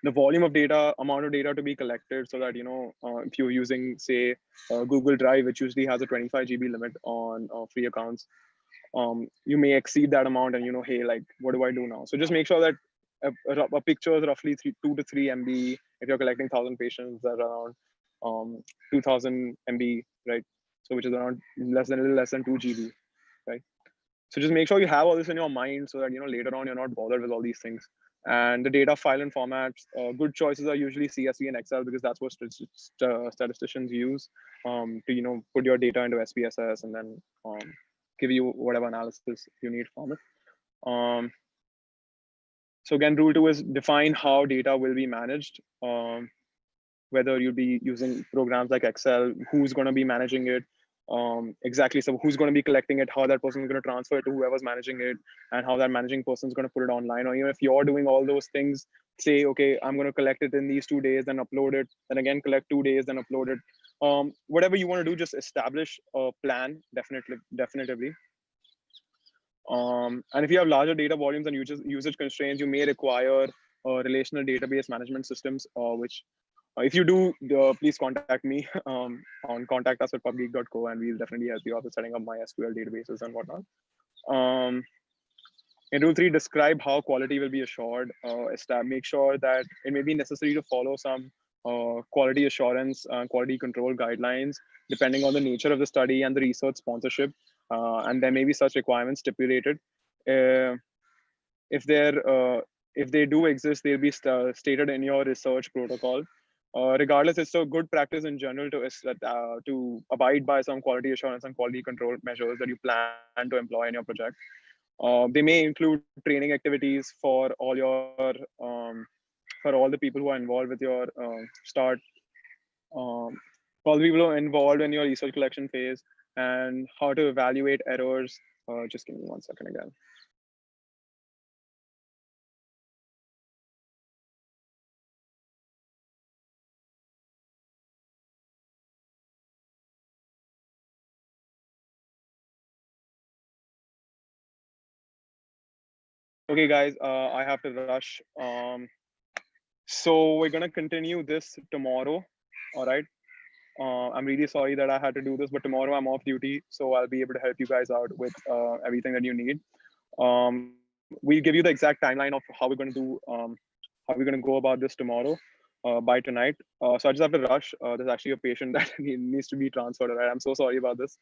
The volume of data, amount of data to be collected, so that, you know, if you're using, say, Google Drive, which usually has a 25 GB limit on free accounts, you may exceed that amount, and, you know, hey, like, what do I do now? So just make sure that a picture is roughly 2 to 3 MB. If you're collecting 1,000 patients, that's around 2,000 MB, right? So which is around a little less than 2 GB, right? So just make sure you have all this in your mind, so that, you know, later on you're not bothered with all these things. And the data file and formats, good choices are usually CSV and Excel, because that's what statisticians use to, you know, put your data into SPSS and then give you whatever analysis you need from it. So again, rule 2 is define how data will be managed. Whether you'll be using programs like Excel, who's going to be managing it, exactly. So who's going to be collecting it, how that person is going to transfer it to whoever's managing it, and how that managing person is going to put it online. Or even if you're doing all those things, say, okay, I'm going to collect it in these 2 days, then upload it, then again collect 2 days, then upload it. Whatever you want to do, just establish a plan, definitively. And if you have larger data volumes and usage constraints, you may require relational database management systems, which if you do, please contact me on contact us at PubGeek.co, and we'll definitely help you out with setting up MySQL databases and whatnot. In rule 3, describe how quality will be assured. Make sure that it may be necessary to follow some quality assurance and quality control guidelines, depending on the nature of the study and the research sponsorship. And there may be such requirements stipulated. If they do exist, they'll be stated in your research protocol. Regardless, it's a good practice in general to abide by some quality assurance and quality control measures that you plan to employ in your project. They may include training activities for all the people who are involved with your start, for all the people who are involved in your research collection phase, and how to evaluate errors. Just give me 1 second again. Okay, guys, I have to rush. So we're gonna continue this tomorrow. All right. I'm really sorry that I had to do this, but tomorrow I'm off duty, so I'll be able to help you guys out with everything that you need. We'll give you the exact timeline of how we're going to do, how we're going to go about this tomorrow by tonight. So I just have to rush. There's actually a patient that needs to be transferred. All right. I'm so sorry about this.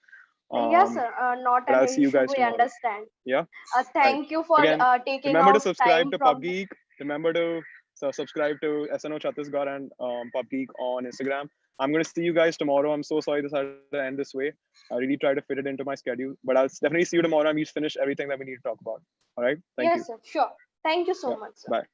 Yes, sir. Not But an I'll see you issue. guys We tomorrow. understand. Yeah. Right. Thank you for Again, taking remember to out subscribe time to from. PubGeek. Remember to subscribe to SNO Chattisgarh and PubGeek on Instagram. I'm going to see you guys tomorrow. I'm so sorry this had to end this way. I really try to fit it into my schedule, but I'll definitely see you tomorrow and we finish everything that we need to talk about. All right. Thank you. Yes, sir. Sure. Thank you so Yeah. much, sir. Bye.